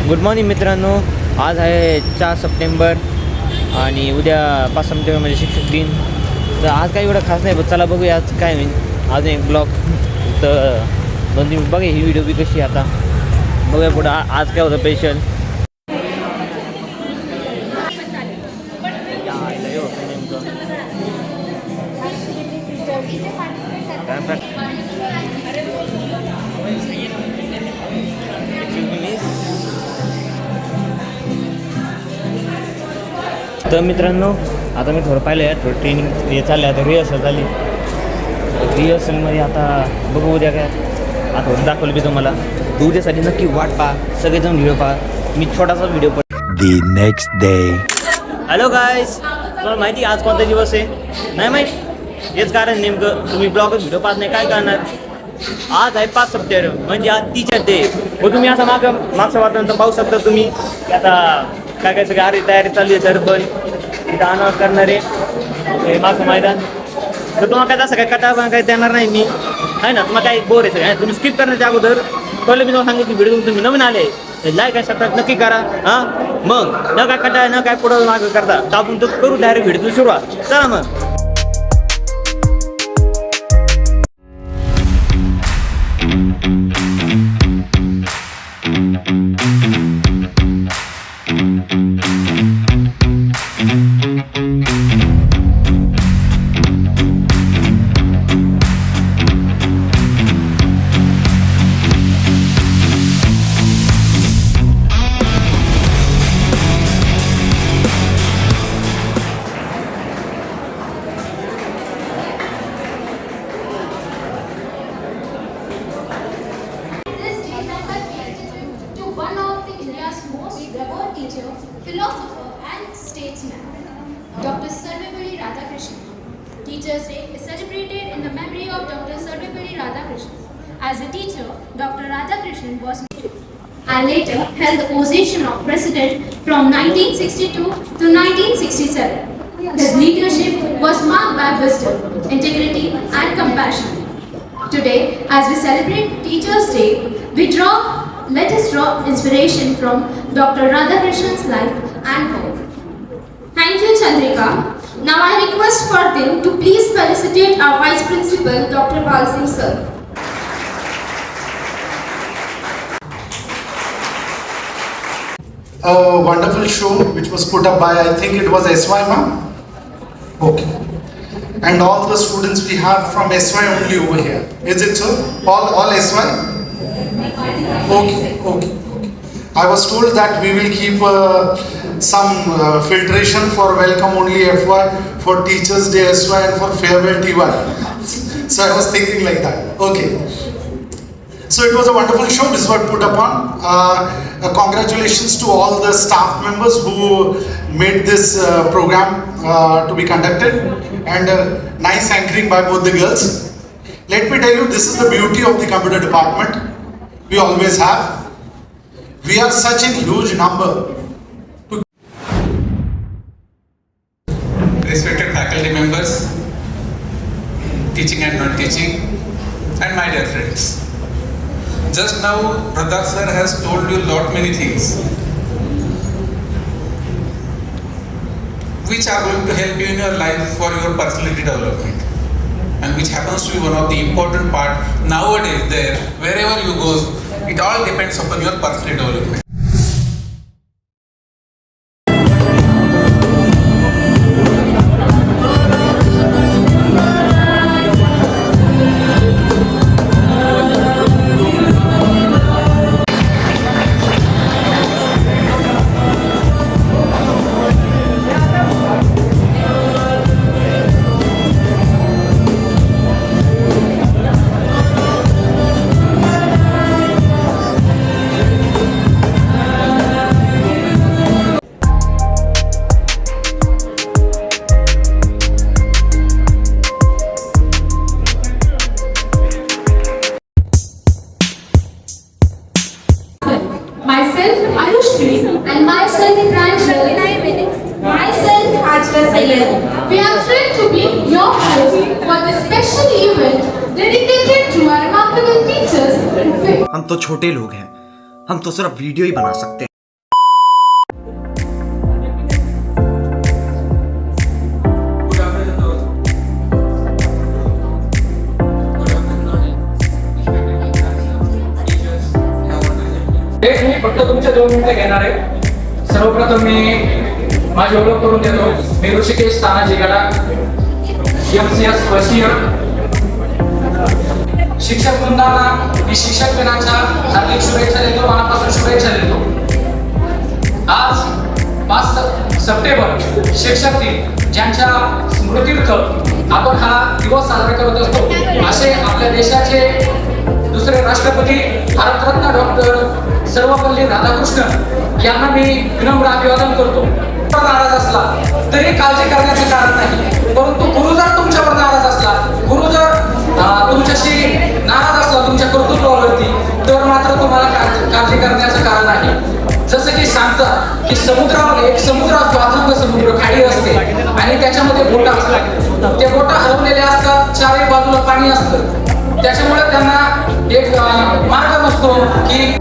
Good morning मित्रांनो, आज आहे 4 सप्टेंबर आणि उद्या 5 सप्टेंबर म्हणजे शिक्षक दिन. तर आज काही एवढं खास नाही, पण चला बघूया आज काय होईल. आज एक ब्लॉग तर 2-3 बघा ही व्हिडिओ बी कशी आता बघूया पुढं आज काय होतं स्पेशल. तर मित्रांनो, आता मी थोडं पाहिलं आहे, थोडं ट्रेनिंग हे चाललं आहे. आता रिहर्सल झाली. रिहर्सलमध्ये आता बघू उद्या काय आता दाखवलं मी तुम्हाला. उद्यासाठी नक्की वाट पहा, सगळेजण व्हिडिओ पहा. मी छोटासा video The next day. Hello guys, तुम्हाला माहिती आज कोणता दिवस आहे? नाही माहीत? हेच कारण नेमकं तुम्ही ब्लॉग व्हिडिओ पाहत नाही. काय करणार? आज आहे 5 सप्टेंबर म्हणजे आज टीचर डे. व तुम्ही असं मागचं वातावरण पाहू शकता तुम्ही. आता काय काय सगळी तयारी चालली आहे. तर पण तिथं अनावर करणार आहे मागचं मैदान. तर तुम्हाला काय तसं काय कटा काही देणार नाही मी, आहे ना. तुम्हाला काय बोर आहे सगळं. तुम्ही स्किप करण्याच्या अगोदर पहिलं मी तुम्हाला सांगितलं व्हिडिओ तुम्ही नवीन आले लाईक काय सबस्क्राईब नक्की करा. हां, मग न काय कटा न काय पुढं मागं करता तर आपण तर करू डायरेक्ट व्हिडिओची सुरुवात. चला मग. Philosopher and statesman, Dr. Sarvepalli Radhakrishnan. Teachers' Day is celebrated in the memory of Dr. Sarvepalli Radhakrishnan. As a teacher, Dr. Radhakrishnan was and later held the position of president from 1962 to 1967. His leadership was marked by wisdom, integrity, and compassion. Today, as we celebrate Teachers' Day, let us draw inspiration from Dr. Radhakrishnan's life and work. Thank you, Chandrika. Now I request for them to please felicitate our Vice Principal, Dr. Pal Singh sir. A wonderful show which was put up by, I think it was SY ma'am? Okay. And all the students we have from SY only over here. Is it so? All SY? Okay. I was told that we will keep some filtration for welcome only FY, for Teachers Day SY and for farewell TY. So I was thinking like that. Okay. So it was a wonderful show. This was put upon. Congratulations to all the staff members who made this program to be conducted, and nice anchoring by both the girls. Let me tell you, this is the beauty of the computer department. We always have. We are such a huge number. Respected faculty members, teaching and non-teaching, and my dear friends. Just now, Pradar sir has told you many things which are going to help you in your life for your personality development, and which happens to be one of the important part nowadays. There, wherever you go, it all depends upon your personality development. Myself, Ayushri, and myself, Pranjal, myself, Hajra Sayyed. We are thrilled to be your host for this special event dedicated to our remarkable teachers. हम तो छोटे लोग हैं, हम तो सिर्फ video ही बना सकते हैं. फक्त तुमचे 2 मिनिटं घेणार आहे. सर्वप्रथम मी माझी ओळख करून देतो. मी ऋषिकेश तानाजी गडा, MCS फर्स्ट इयर. शिक्षक वृंदांना मी शिक्षक दिनाच्या हार्दिक शुभेच्छा देतो, मनापासून शुभेच्छा देतो. आज 5 सप्टेंबर शिक्षक दिन, ज्यांच्या स्मृतीर्थ आपण हा दिवस साजरा करत असतो. असे आपल्या देशाचे दुसरे राष्ट्रपती भारतरत्न डॉक्टर सर्वपल्ली राधाकृष्णन यांना मी विनम्र अभिवादन करतो. नाराज असला तरी काळजी करण्याचे कारण नाही, परंतु गुरु जर तुमच्यावर नाराज असला, गुरु जर तुमच्याशी नाराज असला तुमच्या कर्तृत्वावरती, तर मात्र तुम्हाला काळजी करण्याचं कारण आहे. जसं की सांगतात की समुद्रामध्ये एक समुद्र असतो, अथांग समुद्र, खाडी असते आणि त्याच्यामध्ये बोटा असतात. ते बोटा हरवलेले असतात, चारही बाजूला पाणी असतं. त्याच्यामुळे त्यांना एक मार्ग नसतो की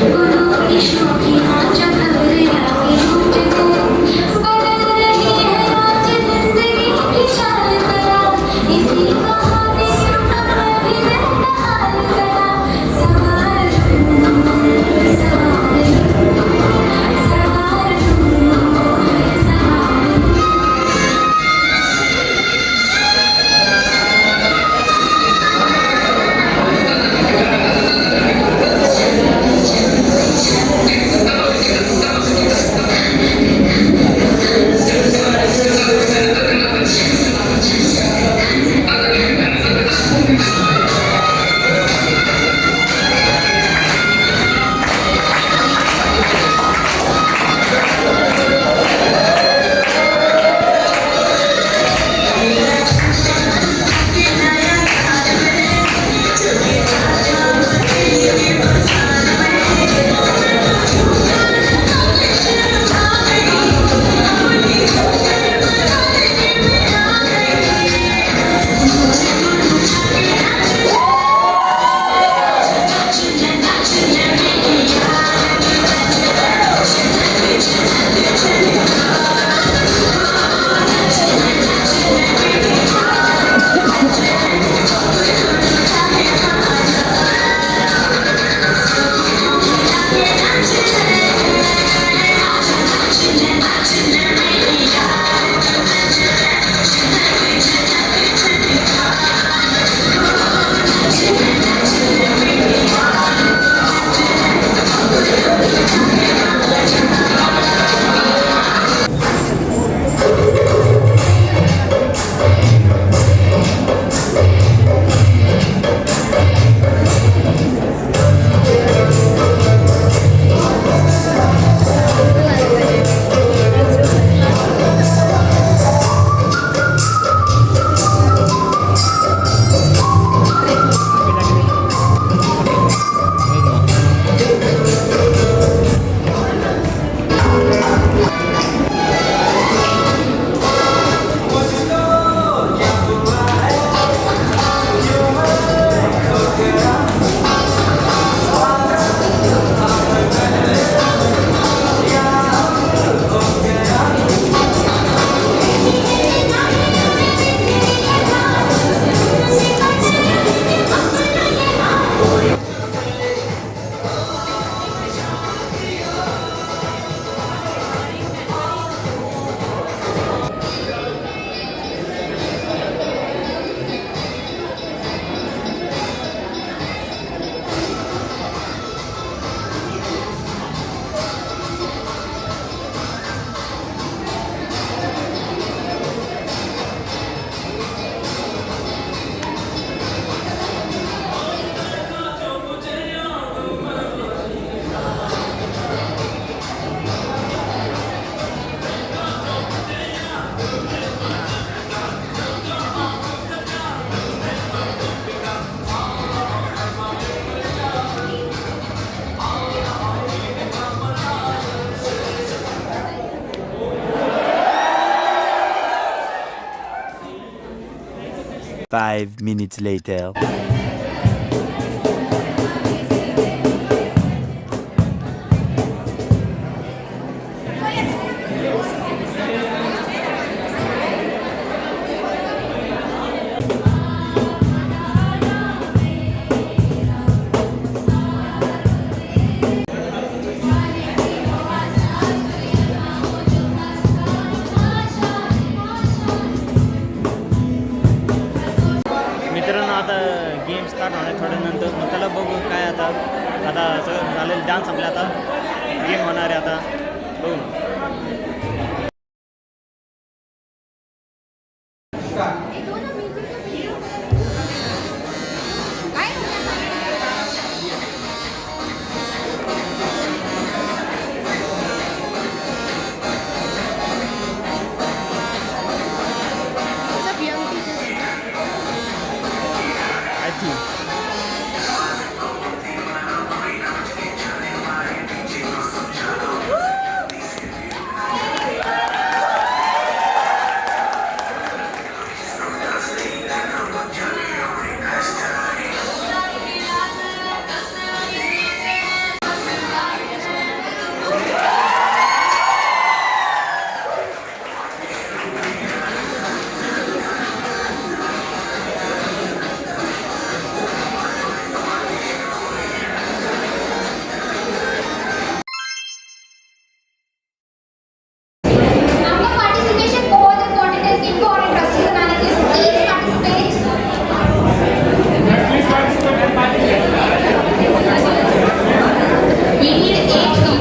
गुरु की शोखी 5 minutes later. मित्रांनो आता गेम स्टार्ट होणार आहे थोड्यानंतर, मग त्याला बघू काय आता. आता सगळं झालेलं डान्स संपला, आता गेम होणार आहे आता बघू. What's up, young teachers? I think Number participation more than what it is info or industrial analysis. Please participate. We need 8 teachers.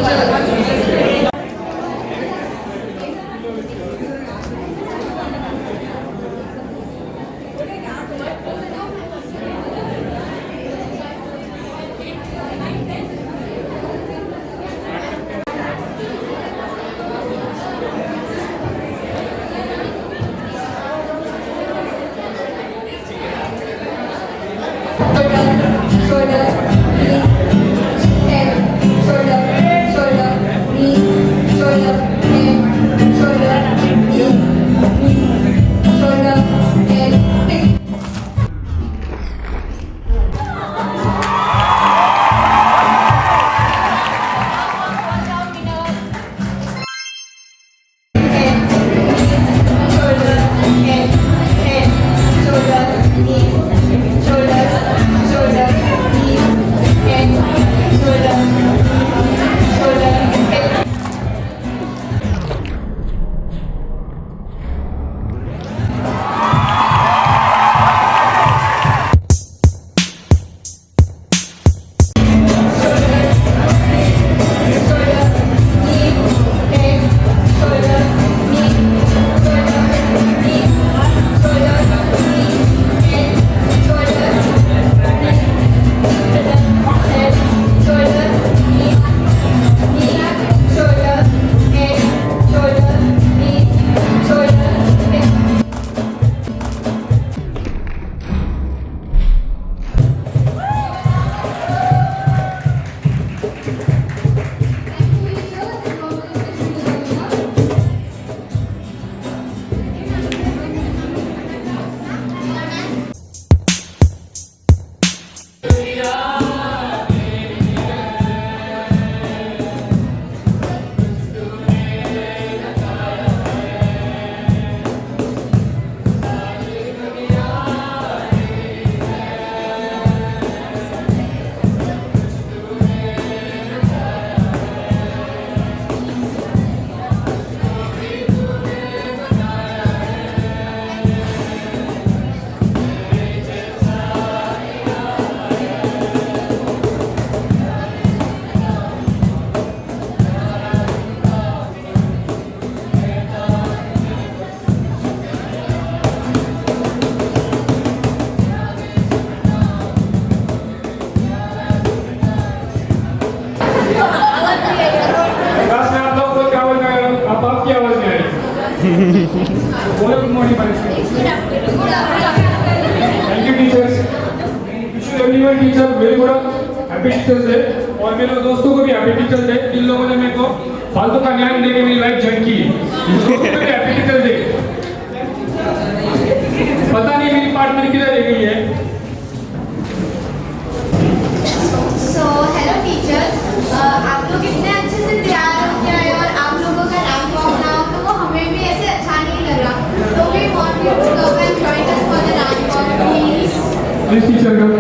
Good morning, participants. Thank you, teachers. Wish you everyone teacher very good happy Teachers Day. और मेरे दोस्तों को भी happy teachers day. जिन लोगों ने मेरे को फालतू का ज्ञान देके मेरी लाइफ जंग की, उनको भी हैप्पी टीचर्स डे. पता नहीं मेरी पार्टनर की please teacher come.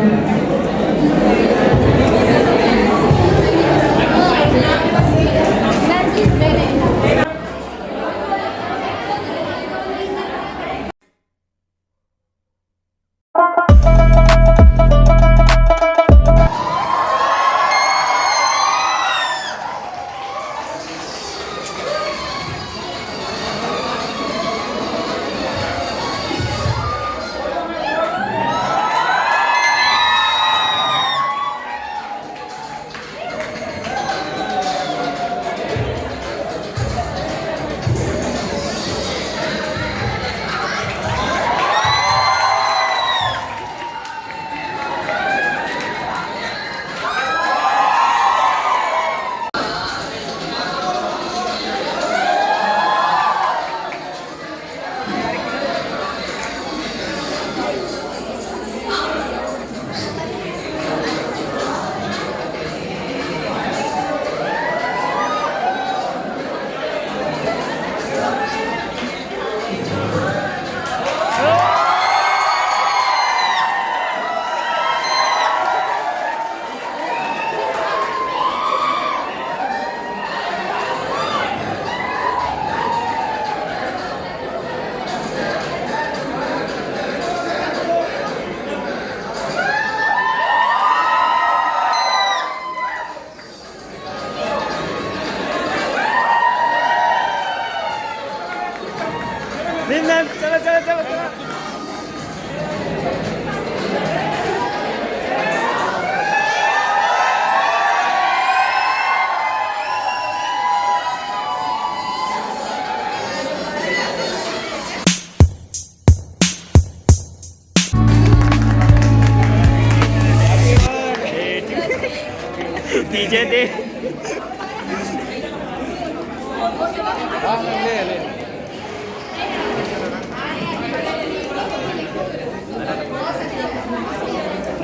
Teacher day.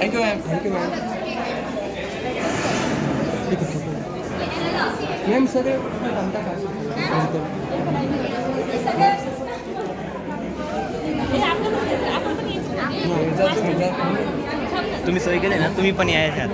Thank you ma'am. Thank you ma'am. Ma'am सगळे तुम्ही सोय केले ना, तुम्ही पण यायच्यात.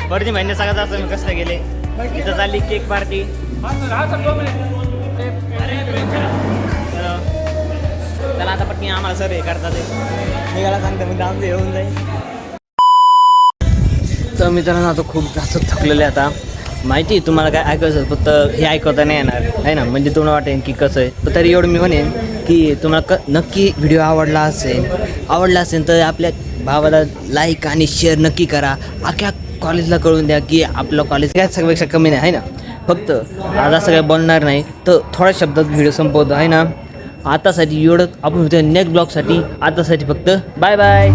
बरं महिने सांगायचं असं मी कसं गेले. इथं चालली केक पार्टी. त्याला आता पटकन आम्हाला सर हे करतात निघायला सांगते मग आमचं येऊन जाईल. तर मित्रांनो आता खूप जास्त थकलेले आता. माहिती तुम्हाला काय ऐकायचं फक्त हे ऐकवता नाही येणार आहे ना, म्हणजे तुम्हाला वाटेल की कसं आहे. पण तरी एवढं मी म्हणेन की तुम्हाला नक्की व्हिडिओ आवडला असेल तर आपल्या भावाला लाईक आणि शेअर नक्की करा. अख्ख्या कॉलेजला कळून द्या की आपलं कॉलेज काय सगळ्यापेक्षा कमी नाही आहे ना. फक्त आज असं काय बोलणार नाही तर थोड्या शब्दात व्हिडिओ संपवतो आहे ना. आतासाठी एवढं आपण नेक्स्ट ब्लॉगसाठी आतासाठी फक्त बाय बाय.